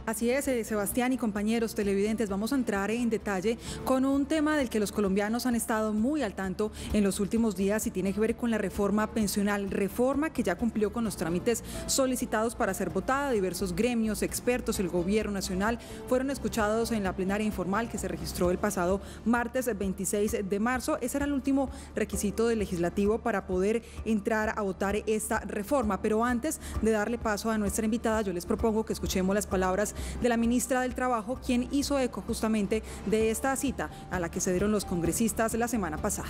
Así es, Sebastián y compañeros televidentes, vamos a entrar en detalle con un tema del que los colombianos han estado muy al tanto en los últimos días y tiene que ver con la reforma pensional, reforma que ya cumplió con los trámites solicitados para ser votada. Diversos gremios, expertos, el gobierno nacional fueron escuchados en la plenaria informal que se registró el pasado martes 26 de marzo. Ese era el último requisito del legislativo para poder entrar a votar esta reforma. Pero antes de darle paso a nuestra invitada, yo les propongo que escuchemos las palabras de la ministra del Trabajo, quien hizo eco justamente de esta cita a la que se dieron los congresistas la semana pasada.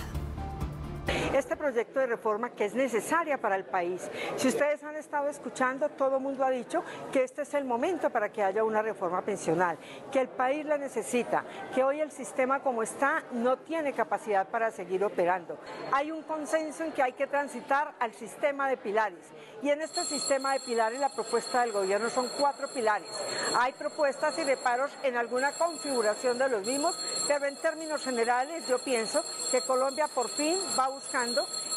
Este proyecto de reforma que es necesaria para el país. Si ustedes han estado escuchando, todo el mundo ha dicho que este es el momento para que haya una reforma pensional, que el país la necesita, que hoy el sistema como está no tiene capacidad para seguir operando. Hay un consenso en que hay que transitar al sistema de pilares y en este sistema de pilares la propuesta del gobierno son 4 pilares. Hay propuestas y reparos en alguna configuración de los mismos, pero en términos generales yo pienso que Colombia por fin va buscando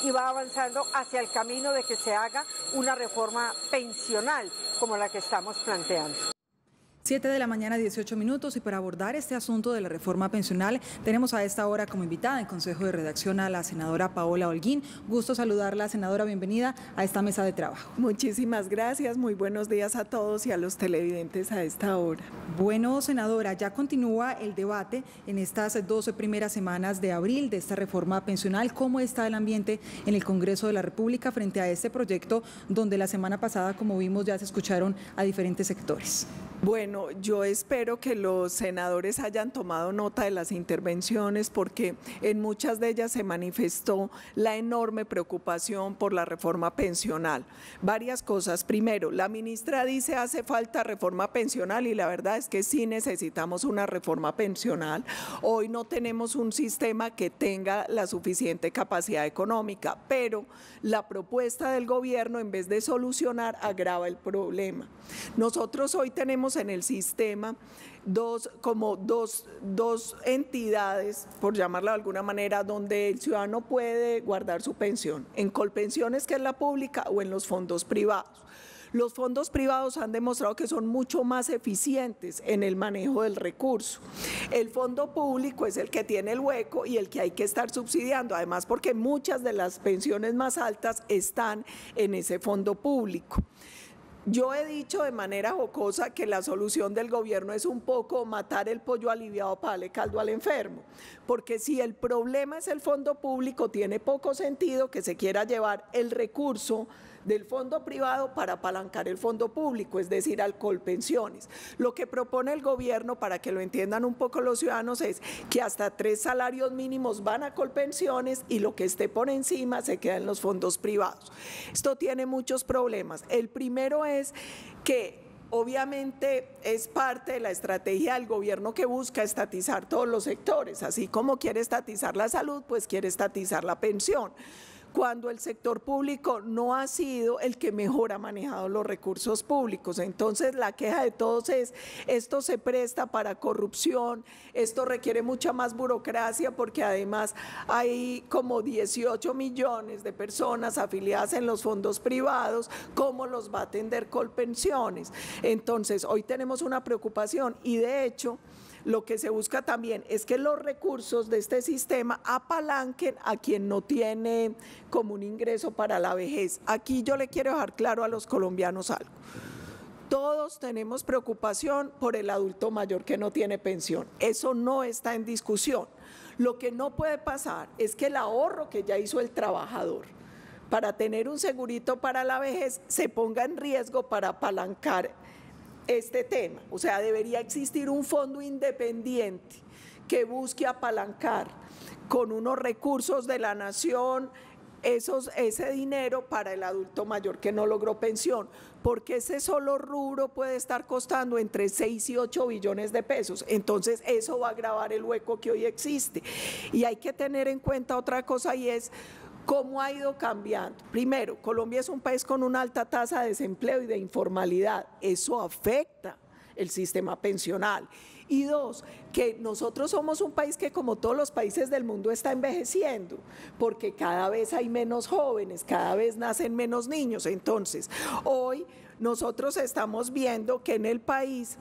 y va avanzando hacia el camino de que se haga una reforma pensional como la que estamos planteando. 7 de la mañana, 18 minutos, y para abordar este asunto de la reforma pensional tenemos a esta hora como invitada en Consejo de Redacción a la senadora Paola Holguín. Gusto saludarla, senadora, bienvenida a esta mesa de trabajo. Muchísimas gracias, muy buenos días a todos y a los televidentes a esta hora. Bueno, senadora, ya continúa el debate en estas 12 primeras semanas de abril de esta reforma pensional. ¿Cómo está el ambiente en el Congreso de la República frente a este proyecto donde la semana pasada, como vimos, ya se escucharon a diferentes sectores? Bueno, yo espero que los senadores hayan tomado nota de las intervenciones porque en muchas de ellas se manifestó la enorme preocupación por la reforma pensional. Varias cosas. Primero, la ministra dice hace falta reforma pensional y la verdad es que sí necesitamos una reforma pensional. Hoy no tenemos un sistema que tenga la suficiente capacidad económica, pero la propuesta del gobierno en vez de solucionar agrava el problema. Nosotros hoy tenemos en el sistema dos entidades, por llamarlo de alguna manera, donde el ciudadano puede guardar su pensión, en Colpensiones, que es la pública, o en los fondos privados. Los fondos privados han demostrado que son mucho más eficientes en el manejo del recurso. El fondo público es el que tiene el hueco y el que hay que estar subsidiando, además porque muchas de las pensiones más altas están en ese fondo público. Yo he dicho de manera jocosa que la solución del gobierno es un poco matar el pollo aliviado para darle caldo al enfermo, porque si el problema es el fondo público, tiene poco sentido que se quiera llevar el recurso del fondo privado para apalancar el fondo público, es decir, al Colpensiones. Lo que propone el gobierno, para que lo entiendan un poco los ciudadanos, es que hasta 3 salarios mínimos van a Colpensiones y lo que esté por encima se queda en los fondos privados. Esto tiene muchos problemas. El primero es que obviamente es parte de la estrategia del gobierno que busca estatizar todos los sectores, así como quiere estatizar la salud, pues quiere estatizar la pensión, cuando el sector público no ha sido el que mejor ha manejado los recursos públicos. Entonces la queja de todos es, esto se presta para corrupción, esto requiere mucha más burocracia porque además hay como 18 millones de personas afiliadas en los fondos privados, ¿cómo los va a atender Colpensiones? Entonces hoy tenemos una preocupación y de hecho lo que se busca también es que los recursos de este sistema apalanquen a quien no tiene como un ingreso para la vejez. Aquí yo le quiero dejar claro a los colombianos algo. Todos tenemos preocupación por el adulto mayor que no tiene pensión. Eso no está en discusión. Lo que no puede pasar es que el ahorro que ya hizo el trabajador para tener un segurito para la vejez se ponga en riesgo para apalancar este tema. O sea, debería existir un fondo independiente que busque apalancar con unos recursos de la nación ese dinero para el adulto mayor que no logró pensión, porque ese solo rubro puede estar costando entre 6 y 8 billones de pesos. Entonces eso va a agravar el hueco que hoy existe. Y hay que tener en cuenta otra cosa y es ¿cómo ha ido cambiando? Primero, Colombia es un país con una alta tasa de desempleo y de informalidad. Eso afecta el sistema pensional. Y dos, que nosotros somos un país que como todos los países del mundo está envejeciendo, porque cada vez hay menos jóvenes, cada vez nacen menos niños. Entonces, hoy nosotros estamos viendo que en el país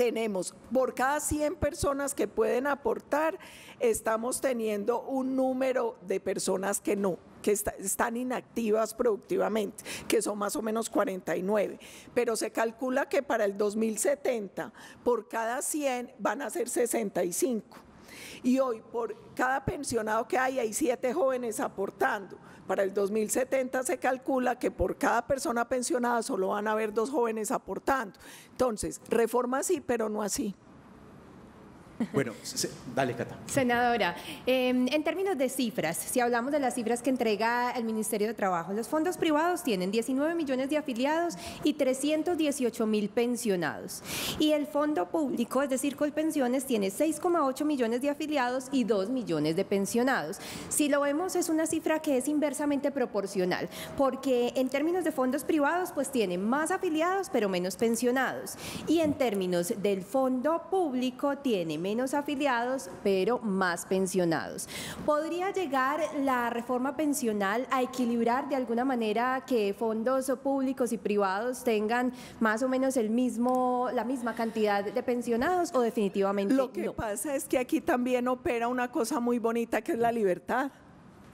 tenemos, por cada 100 personas que pueden aportar, estamos teniendo un número de personas que no, que están inactivas productivamente, que son más o menos 49, pero se calcula que para el 2070, por cada 100 van a ser 65. Y hoy, por cada pensionado que hay 7 jóvenes aportando. Para el 2070 se calcula que por cada persona pensionada solo van a haber 2 jóvenes aportando. Entonces, reforma sí, pero no así. Bueno, dale, Cata. Senadora, en términos de cifras, si hablamos de las cifras que entrega el Ministerio de Trabajo, los fondos privados tienen 19 millones de afiliados y 318.000 pensionados. Y el fondo público, es decir, Colpensiones, tiene 6,8 millones de afiliados y 2 millones de pensionados. Si lo vemos, es una cifra que es inversamente proporcional, porque en términos de fondos privados, pues tiene más afiliados, pero menos pensionados. Y en términos del fondo público, tiene menos afiliados, pero más pensionados. ¿Podría llegar la reforma pensional a equilibrar de alguna manera que fondos públicos y privados tengan más o menos la misma cantidad de pensionados o definitivamente no? Lo que pasa es que aquí también opera una cosa muy bonita que es la libertad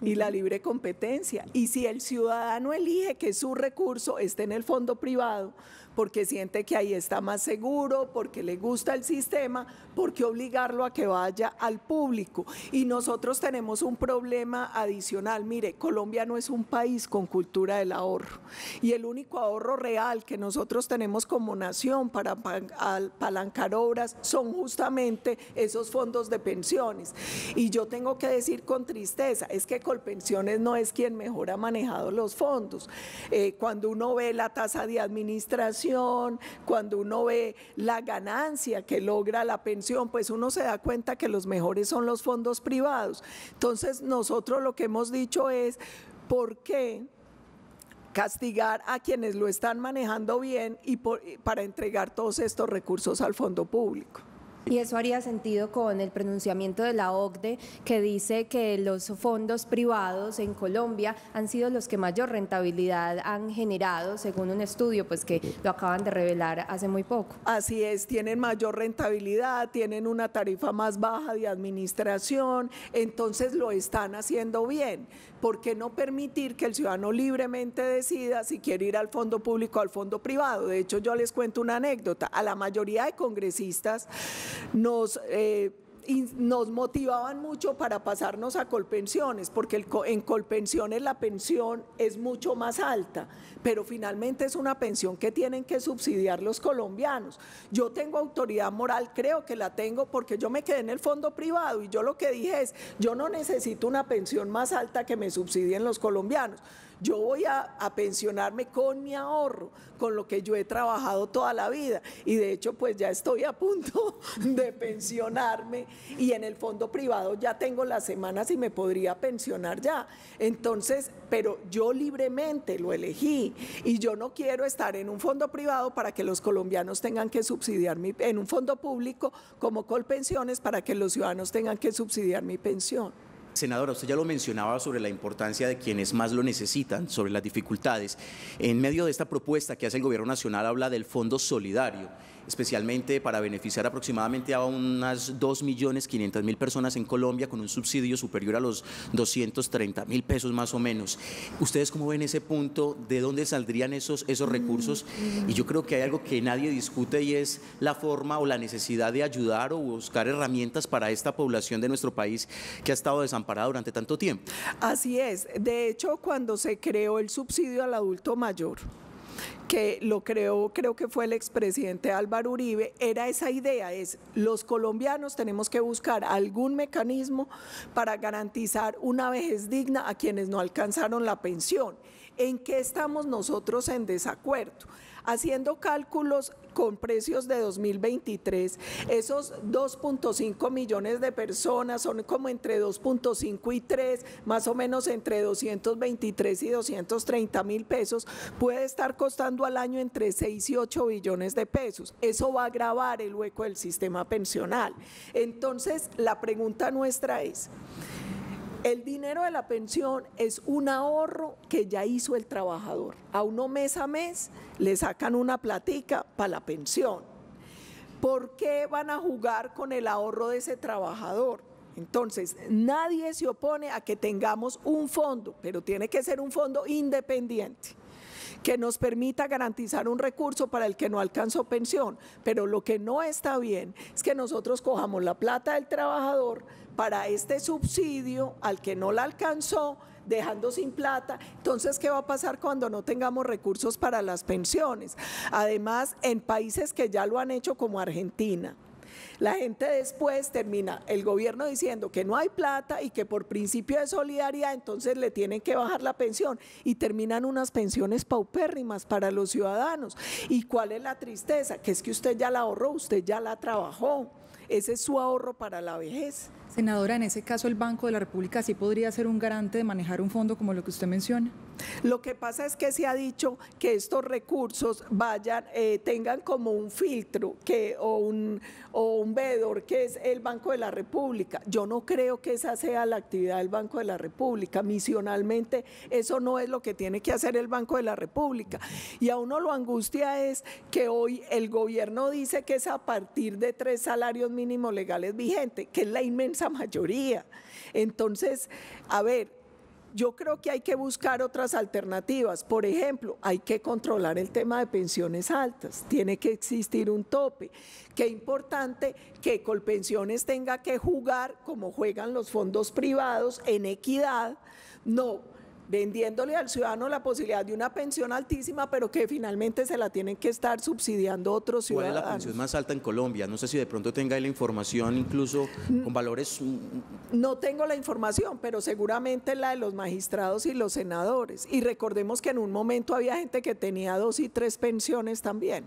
y la libre competencia. Y si el ciudadano elige que su recurso esté en el fondo privado, porque siente que ahí está más seguro, porque le gusta el sistema, ¿por qué obligarlo a que vaya al público? Y nosotros tenemos un problema adicional. Mire, Colombia no es un país con cultura del ahorro, y el único ahorro real que nosotros tenemos como nación para apalancar obras son justamente esos fondos de pensiones. Y yo tengo que decir con tristeza, es que Colpensiones no es quien mejor ha manejado los fondos. Cuando uno ve la tasa de administración, cuando uno ve la ganancia que logra la pensión, pues uno se da cuenta que los mejores son los fondos privados. Entonces nosotros lo que hemos dicho es, ¿por qué castigar a quienes lo están manejando bien para entregar todos estos recursos al fondo público? Y eso haría sentido con el pronunciamiento de la OCDE, que dice que los fondos privados en Colombia han sido los que mayor rentabilidad han generado, según un estudio pues que lo acaban de revelar hace muy poco. Así es, tienen mayor rentabilidad, tienen una tarifa más baja de administración, entonces lo están haciendo bien. ¿Por qué no permitir que el ciudadano libremente decida si quiere ir al fondo público o al fondo privado? De hecho, yo les cuento una anécdota. A la mayoría de congresistas nos motivaban mucho para pasarnos a Colpensiones, porque en Colpensiones la pensión es mucho más alta, pero finalmente es una pensión que tienen que subsidiar los colombianos. Yo tengo autoridad moral, creo que la tengo, porque yo me quedé en el fondo privado y yo lo que dije es, yo no necesito una pensión más alta que me subsidien los colombianos. Yo voy a pensionarme con mi ahorro, con lo que yo he trabajado toda la vida, y de hecho pues ya estoy a punto de pensionarme, y en el fondo privado ya tengo las semanas y me podría pensionar ya. Entonces, pero yo libremente lo elegí, y yo no quiero estar en un fondo privado para que los colombianos tengan que subsidiar en un fondo público como Colpensiones para que los ciudadanos tengan que subsidiar mi pensión. Senadora, usted ya lo mencionaba sobre la importancia de quienes más lo necesitan, sobre las dificultades. En medio de esta propuesta que hace el Gobierno Nacional, habla del Fondo Solidario, especialmente para beneficiar aproximadamente a unas 2.500.000 personas en Colombia, con un subsidio superior a los 230.000 pesos más o menos. ¿Ustedes cómo ven ese punto? ¿De dónde saldrían esos recursos? Y yo creo que hay algo que nadie discute, y es la forma o la necesidad de ayudar o buscar herramientas para esta población de nuestro país que ha estado desamparada durante tanto tiempo. Así es. De hecho, cuando se creó el subsidio al adulto mayor, que lo creó, creo que fue el expresidente Álvaro Uribe, era esa idea, es los colombianos tenemos que buscar algún mecanismo para garantizar una vejez digna a quienes no alcanzaron la pensión. ¿En qué estamos nosotros en desacuerdo? Haciendo cálculos con precios de 2023, esos 2.5 millones de personas son como entre 2.5 y 3, más o menos entre 223 y 230.000 pesos, puede estar costando al año entre 6 y 8 billones de pesos. Eso va a agravar el hueco del sistema pensional. Entonces, la pregunta nuestra es, el dinero de la pensión es un ahorro que ya hizo el trabajador. A uno mes a mes le sacan una platica para la pensión. ¿por qué van a jugar con el ahorro de ese trabajador? Entonces, nadie se opone a que tengamos un fondo, pero tiene que ser un fondo independiente, que nos permita garantizar un recurso para el que no alcanzó pensión. Pero lo que no está bien es que nosotros cojamos la plata del trabajador para este subsidio al que no la alcanzó, dejando sin plata. Entonces, ¿qué va a pasar cuando no tengamos recursos para las pensiones? Además, en países que ya lo han hecho como Argentina, la gente después termina el gobierno diciendo que no hay plata y que por principio de solidaridad entonces le tienen que bajar la pensión y terminan unas pensiones paupérrimas para los ciudadanos. ¿Y cuál es la tristeza? Que es que usted ya la ahorró, usted ya la trabajó. Ese es su ahorro para la vejez. Senadora, en ese caso el Banco de la República sí podría ser un garante de manejar un fondo como lo que usted menciona. Lo que pasa es que se ha dicho que estos recursos tengan como un filtro o un veedor, que es el Banco de la República. Yo no creo que esa sea la actividad del Banco de la República. Misionalmente eso no es lo que tiene que hacer el Banco de la República. Y a uno lo angustia es que hoy el gobierno dice que es a partir de 3 salarios mínimos legales vigentes, que es la inmensa mayoría. Entonces, a ver, yo creo que hay que buscar otras alternativas. Por ejemplo, hay que controlar el tema de pensiones altas, tiene que existir un tope. Qué importante que Colpensiones tenga que jugar como juegan los fondos privados en equidad, no vendiéndole al ciudadano la posibilidad de una pensión altísima, pero que finalmente se la tienen que estar subsidiando otros ciudadanos. ¿Cuál es la pensión más alta en Colombia? No sé si de pronto tenga ahí la información, incluso con valores. No tengo la información, pero seguramente la de los magistrados y los senadores. Y recordemos que en un momento había gente que tenía 2 y 3 pensiones también.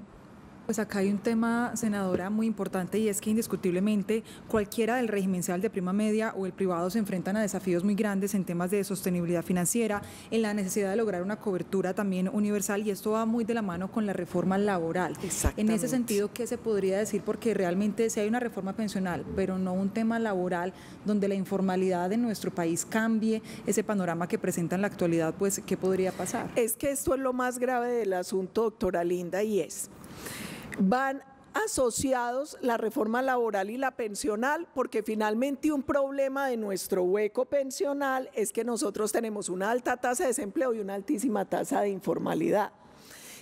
Pues acá hay un tema, senadora, muy importante, y es que indiscutiblemente cualquiera del regimencial de prima media o el privado se enfrentan a desafíos muy grandes en temas de sostenibilidad financiera, en la necesidad de lograr una cobertura también universal, y esto va muy de la mano con la reforma laboral. En ese sentido, ¿qué se podría decir? Porque realmente si hay una reforma pensional, pero no un tema laboral donde la informalidad en nuestro país cambie ese panorama que presenta en la actualidad, pues ¿qué podría pasar? Es que esto es lo más grave del asunto, doctora Linda, y van asociados la reforma laboral y la pensional, porque finalmente un problema de nuestro hueco pensional es que nosotros tenemos una alta tasa de desempleo y una altísima tasa de informalidad.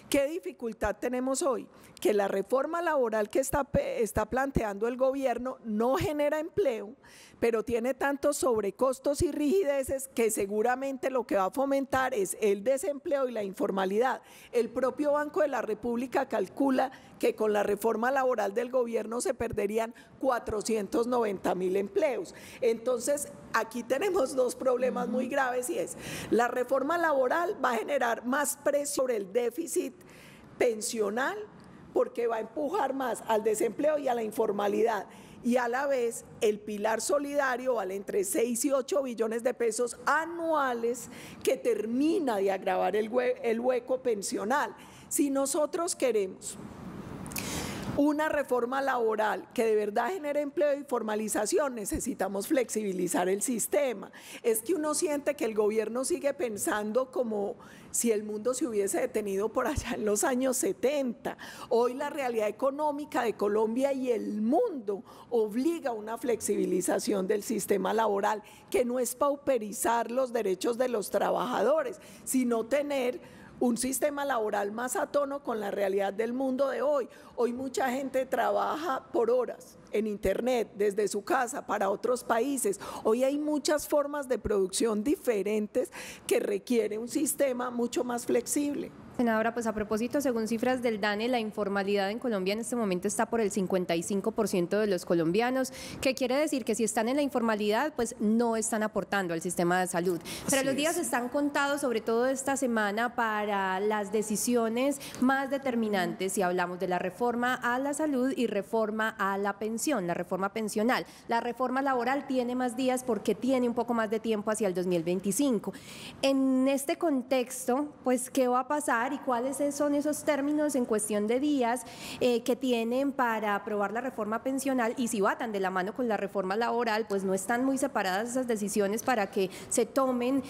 ¿Qué dificultad tenemos hoy? Que la reforma laboral que está planteando el gobierno no genera empleo, pero tiene tantos sobrecostos y rigideces que seguramente lo que va a fomentar es el desempleo y la informalidad. El propio Banco de la República calcula que con la reforma laboral del gobierno se perderían 490.000 empleos. Entonces, aquí tenemos 2 problemas muy graves, y es la reforma laboral va a generar más presión sobre el déficit pensional, porque va a empujar más al desempleo y a la informalidad, y a la vez el pilar solidario vale entre 6 y 8 billones de pesos anuales, que termina de agravar el hueco pensional. Si nosotros queremos una reforma laboral que de verdad genere empleo y formalización, necesitamos flexibilizar el sistema. Es que uno siente que el gobierno sigue pensando como si el mundo se hubiese detenido por allá en los años 70. Hoy la realidad económica de Colombia y el mundo obliga a una flexibilización del sistema laboral, que no es pauperizar los derechos de los trabajadores, sino tener un sistema laboral más a tono con la realidad del mundo de hoy. Hoy mucha gente trabaja por horas en internet, desde su casa, para otros países. Hoy hay muchas formas de producción diferentes que requieren un sistema mucho más flexible. Senadora, pues a propósito, según cifras del DANE, la informalidad en Colombia en este momento está por el 55% de los colombianos, que quiere decir que si están en la informalidad, pues no están aportando al sistema de salud. Pero los días están contados, sobre todo esta semana, para las decisiones más determinantes, si hablamos de la reforma a la salud y reforma a la pensión, la reforma pensional. La reforma laboral tiene más días porque tiene un poco más de tiempo hacia el 2025. En este contexto, pues, ¿qué va a pasar aprobar y cuáles son esos términos en cuestión de días que tienen para aprobar la reforma pensional, y si va tan de la mano con la reforma laboral, pues no están muy separadas esas decisiones para que se tomen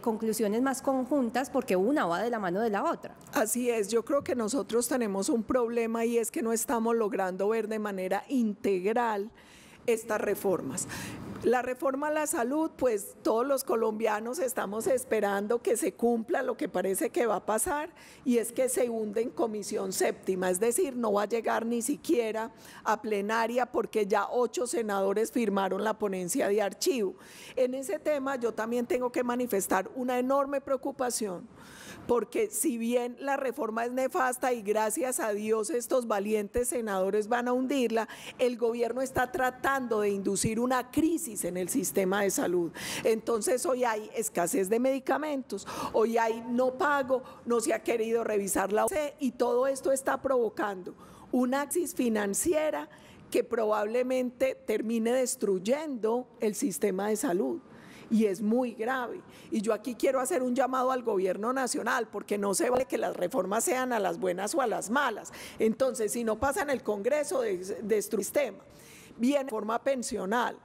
conclusiones más conjuntas, porque una va de la mano de la otra. Así es, yo creo que nosotros tenemos un problema y es que no estamos logrando ver de manera integral estas reformas. La reforma a la salud, pues todos los colombianos estamos esperando que se cumpla lo que parece que va a pasar, y es que se hunde en comisión séptima, es decir, no va a llegar ni siquiera a plenaria porque ya 8 senadores firmaron la ponencia de archivo. En ese tema yo también tengo que manifestar una enorme preocupación, porque si bien la reforma es nefasta y gracias a Dios estos valientes senadores van a hundirla, el gobierno está tratando de inducir una crisis en el sistema de salud. Entonces hoy hay escasez de medicamentos, hoy hay no pago, no se ha querido revisar la OCDE, y todo esto está provocando una crisis financiera que probablemente termine destruyendo el sistema de salud. Y es muy grave. Y yo aquí quiero hacer un llamado al gobierno nacional, porque no se vale que las reformas sean a las buenas o a las malas. Entonces, si no pasa en el Congreso, destruye el sistema. Viene reforma pensional.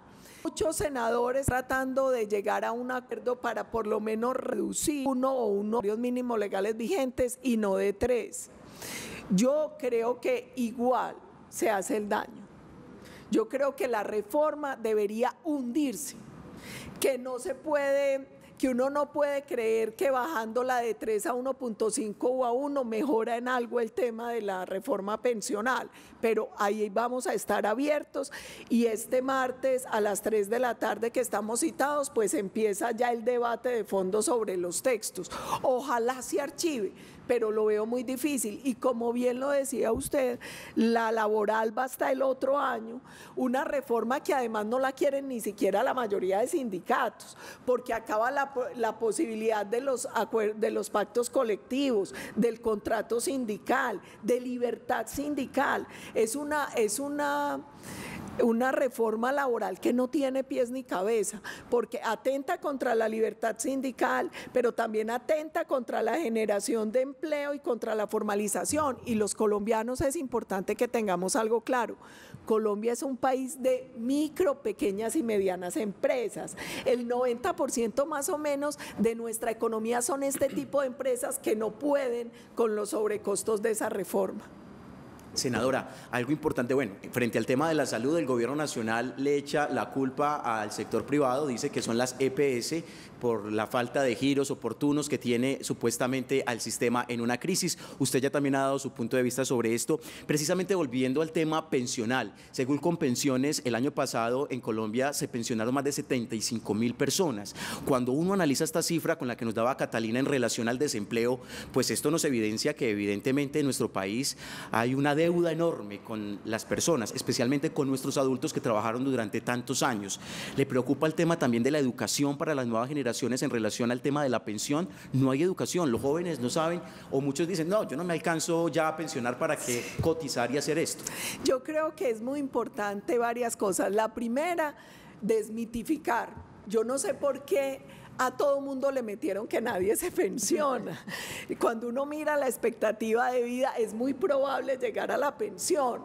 Muchos senadores tratando de llegar a un acuerdo para por lo menos reducir unos mínimos legales vigentes y no de 3. Yo creo que igual se hace el daño. Yo creo que la reforma debería hundirse. Que no se puede, que uno no puede creer que bajándola de 3 a 1.5 o a 1 mejora en algo el tema de la reforma pensional, pero ahí vamos a estar abiertos, y este martes a las 3 de la tarde que estamos citados, pues empieza ya el debate de fondo sobre los textos. Ojalá se archive, pero lo veo muy difícil, y como bien lo decía usted, la laboral va hasta el otro año, una reforma que además no la quieren ni siquiera la mayoría de sindicatos, porque acaba la posibilidad de los pactos colectivos, del contrato sindical, de libertad sindical. Es una reforma laboral que no tiene pies ni cabeza, porque atenta contra la libertad sindical, pero también atenta contra la generación de empleo y contra la formalización. Y los colombianos, es importante que tengamos algo claro: Colombia es un país de micro, pequeñas y medianas empresas. El 90% más o menos de nuestra economía son este tipo de empresas que no pueden con los sobrecostos de esa reforma. Senadora, algo importante, bueno, frente al tema de la salud, el gobierno nacional le echa la culpa al sector privado, dice que son las EPS por la falta de giros oportunos que tiene supuestamente al sistema en una crisis. Usted ya también ha dado su punto de vista sobre esto. Precisamente volviendo al tema pensional, según Compensiones, el año pasado en Colombia se pensionaron más de 75.000 personas. Cuando uno analiza esta cifra con la que nos daba Catalina en relación al desempleo, pues esto nos evidencia que evidentemente en nuestro país hay una deuda enorme con las personas, especialmente con nuestros adultos que trabajaron durante tantos años. ¿Le preocupa el tema también de la educación para las nuevas generaciones en relación al tema de la pensión? No hay educación, los jóvenes no saben, o muchos dicen, no, yo no me alcanzo ya a pensionar, ¿para qué cotizar y hacer esto? Yo creo que es muy importante varias cosas. La primera, desmitificar. Yo no sé por qué a todo mundo le metieron que nadie se pensiona. Y cuando uno mira la expectativa de vida, es muy probable llegar a la pensión.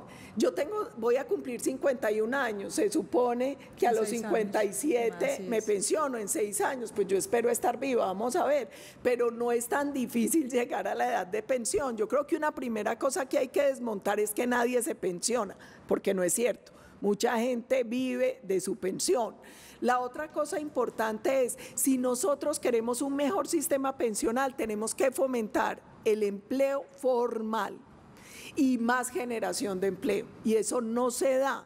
Voy a cumplir 51 años, se supone que a los 57 me pensiono en 6 años, pues yo espero estar viva, vamos a ver, pero no es tan difícil llegar a la edad de pensión. Yo creo que una primera cosa que hay que desmontar es que nadie se pensiona, porque no es cierto. Mucha gente vive de su pensión. La otra cosa importante es, si nosotros queremos un mejor sistema pensional, tenemos que fomentar el empleo formal y más generación de empleo. Y eso no se da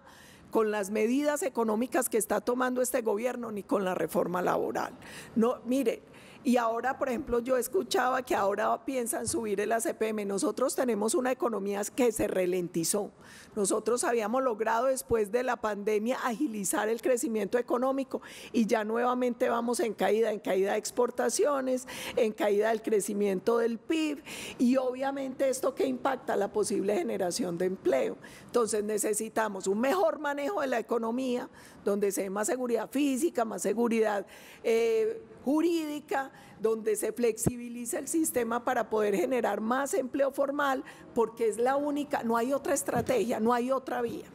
con las medidas económicas que está tomando este gobierno ni con la reforma laboral. No, mire. Y ahora, por ejemplo, yo escuchaba que ahora piensan subir el ACPM. Nosotros tenemos una economía que se ralentizó. Nosotros habíamos logrado después de la pandemia agilizar el crecimiento económico y ya nuevamente vamos en caída de exportaciones, en caída del crecimiento del PIB, y obviamente esto que impacta la posible generación de empleo. Entonces necesitamos un mejor manejo de la economía, donde se dé más seguridad física, más seguridad jurídica, donde se flexibiliza el sistema para poder generar más empleo formal, porque es la única, no hay otra estrategia, no hay otra vía.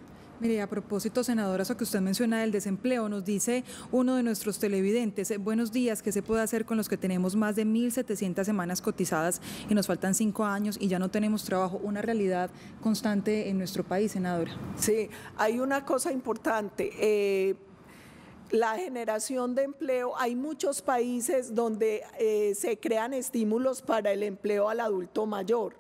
Mire, a propósito, senadora, eso que usted menciona del desempleo, nos dice uno de nuestros televidentes, buenos días, ¿qué se puede hacer con los que tenemos más de 1.700 semanas cotizadas y nos faltan 5 años y ya no tenemos trabajo? Una realidad constante en nuestro país, senadora. Sí, hay una cosa importante, la generación de empleo. Hay muchos países donde se crean estímulos para el empleo al adulto mayor.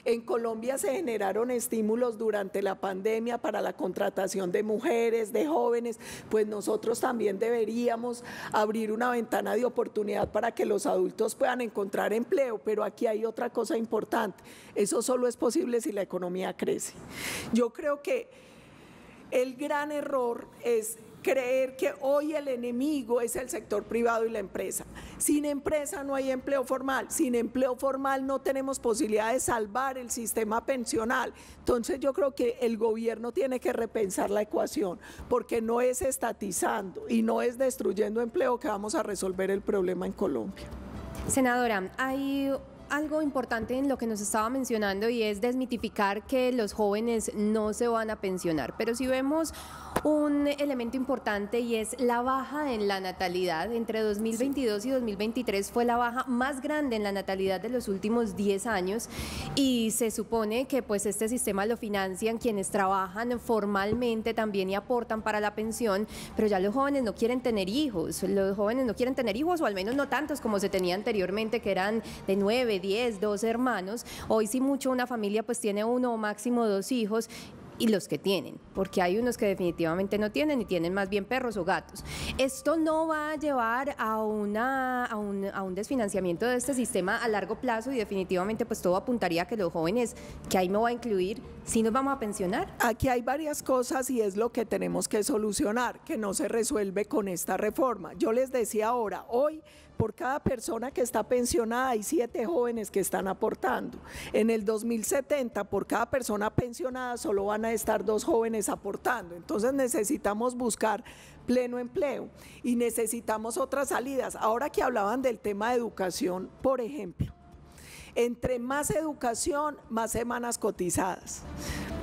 En Colombia se generaron estímulos durante la pandemia para la contratación de mujeres, de jóvenes, pues nosotros también deberíamos abrir una ventana de oportunidad para que los adultos puedan encontrar empleo, pero aquí hay otra cosa importante, eso solo es posible si la economía crece. Yo creo que el gran error es creer que hoy el enemigo es el sector privado y la empresa. Sin empresa no hay empleo formal, sin empleo formal no tenemos posibilidad de salvar el sistema pensional. Entonces yo creo que el gobierno tiene que repensar la ecuación, porque no es estatizando y no es destruyendo empleo que vamos a resolver el problema en Colombia. Senadora, hay algo importante en lo que nos estaba mencionando y es desmitificar que los jóvenes no se van a pensionar, pero si vemos un elemento importante y es la baja en la natalidad, entre 2022 y 2023 fue la baja más grande en la natalidad de los últimos 10 años y se supone que pues este sistema lo financian quienes trabajan formalmente también y aportan para la pensión, pero ya los jóvenes no quieren tener hijos, o al menos no tantos como se tenía anteriormente, que eran de 9, 10, 12 hermanos. Hoy sí mucho una familia pues tiene 1 o máximo 2 hijos, y los que tienen, porque hay unos que definitivamente no tienen y tienen más bien perros o gatos. Esto no va a llevar a un desfinanciamiento de este sistema a largo plazo y definitivamente pues todo apuntaría a que los jóvenes, que ahí me voy a incluir, sí nos vamos a pensionar. Aquí hay varias cosas y es lo que tenemos que solucionar, que no se resuelve con esta reforma. Yo les decía ahora, hoy por cada persona que está pensionada hay 7 jóvenes que están aportando. En el 2070, por cada persona pensionada solo van a estar 2 jóvenes aportando. Entonces necesitamos buscar pleno empleo y necesitamos otras salidas. Ahora que hablaban del tema de educación, por ejemplo, entre más educación, más semanas cotizadas.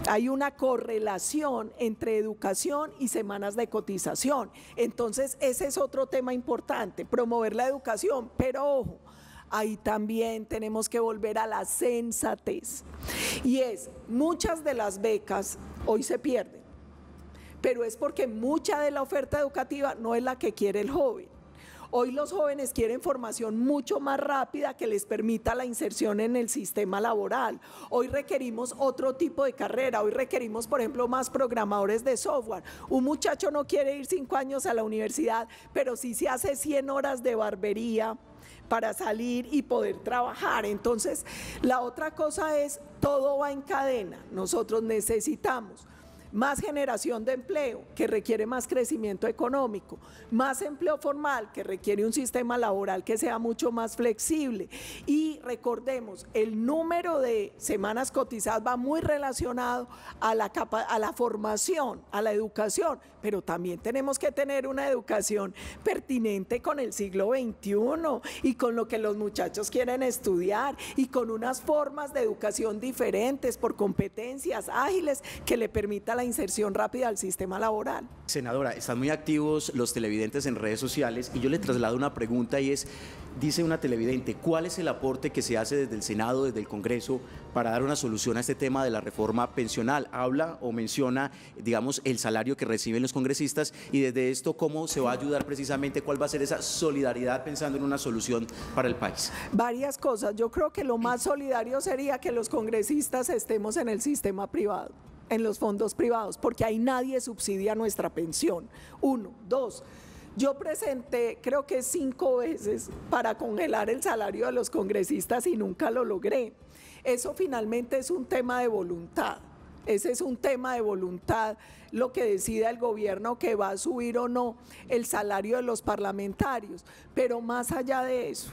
Hay una correlación entre educación y semanas de cotización. Entonces, ese es otro tema importante, promover la educación, pero ojo, ahí también tenemos que volver a la sensatez. Y es, muchas de las becas hoy se pierden, pero es porque mucha de la oferta educativa no es la que quiere el joven. Hoy los jóvenes quieren formación mucho más rápida que les permita la inserción en el sistema laboral. Hoy requerimos otro tipo de carrera, hoy requerimos, por ejemplo, más programadores de software. Un muchacho no quiere ir 5 años a la universidad, pero sí se hace 100 horas de barbería para salir y poder trabajar. Entonces, la otra cosa es, todo va en cadena. Nosotros necesitamos más generación de empleo, que requiere más crecimiento económico, más empleo formal, que requiere un sistema laboral que sea mucho más flexible. Y recordemos, el número de semanas cotizadas va muy relacionado a la formación, a la educación, pero también tenemos que tener una educación pertinente con el siglo XXI y con lo que los muchachos quieren estudiar y con unas formas de educación diferentes por competencias ágiles que le permita la inserción rápida al sistema laboral. Senadora, están muy activos los televidentes en redes sociales y yo le traslado una pregunta y es, dice una televidente, ¿cuál es el aporte que se hace desde el Senado, desde el Congreso, para dar una solución a este tema de la reforma pensional? Habla o menciona, digamos, el salario que reciben los congresistas y desde esto, ¿cómo se va a ayudar precisamente? ¿Cuál va a ser esa solidaridad pensando en una solución para el país? Varias cosas. Yo creo que lo más solidario sería que los congresistas estemos en el sistema privado, en los fondos privados, porque ahí nadie subsidia nuestra pensión. 1, 2. Yo presenté, creo que 5 veces para congelar el salario de los congresistas y nunca lo logré. Eso finalmente es un tema de voluntad. Ese es un tema de voluntad, lo que decida el gobierno que va a subir o no el salario de los parlamentarios. Pero más allá de eso,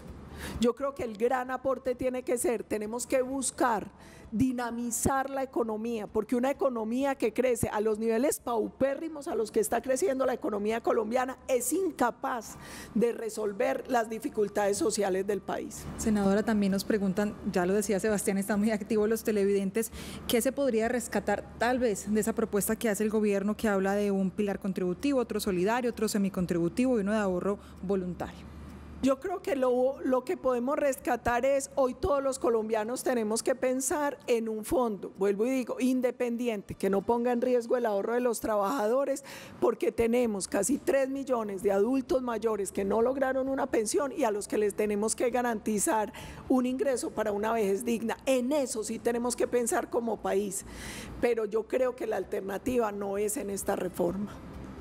Yo creo que el gran aporte tiene que ser, tenemos que buscar dinamizar la economía, porque una economía que crece a los niveles paupérrimos a los que está creciendo la economía colombiana es incapaz de resolver las dificultades sociales del país. Senadora, también nos preguntan, ya lo decía Sebastián, están muy activos los televidentes, ¿qué se podría rescatar tal vez de esa propuesta que hace el gobierno que habla de un pilar contributivo, otro solidario, otro semicontributivo y uno de ahorro voluntario? Yo creo que lo que podemos rescatar es, hoy todos los colombianos tenemos que pensar en un fondo, vuelvo y digo, independiente, que no ponga en riesgo el ahorro de los trabajadores, porque tenemos casi 3 millones de adultos mayores que no lograron una pensión y a los que les tenemos que garantizar un ingreso para una vejez digna. En eso sí tenemos que pensar como país, pero yo creo que la alternativa no es en esta reforma.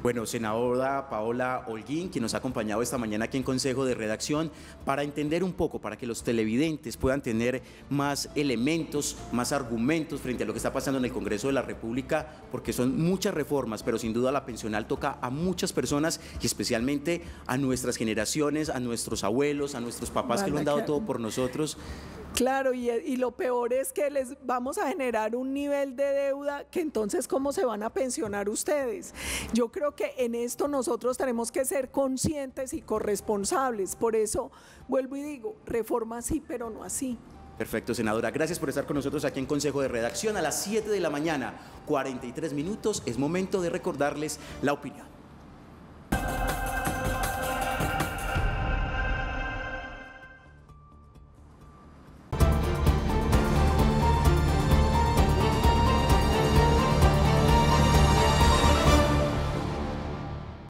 Bueno, senadora Paola Holguín, quien nos ha acompañado esta mañana aquí en Consejo de Redacción, para entender un poco, para que los televidentes puedan tener más elementos, más argumentos frente a lo que está pasando en el Congreso de la República, porque son muchas reformas, pero sin duda la pensional toca a muchas personas y especialmente a nuestras generaciones, a nuestros abuelos, a nuestros papás que lo han dado todo por nosotros. Claro, y lo peor es que les vamos a generar un nivel de deuda que entonces ¿cómo se van a pensionar ustedes? Yo creo que en esto nosotros tenemos que ser conscientes y corresponsables, por eso vuelvo y digo, reforma sí, pero no así. Perfecto, senadora. Gracias por estar con nosotros aquí en Consejo de Redacción. A las 7 de la mañana, 43 minutos, es momento de recordarles la opinión.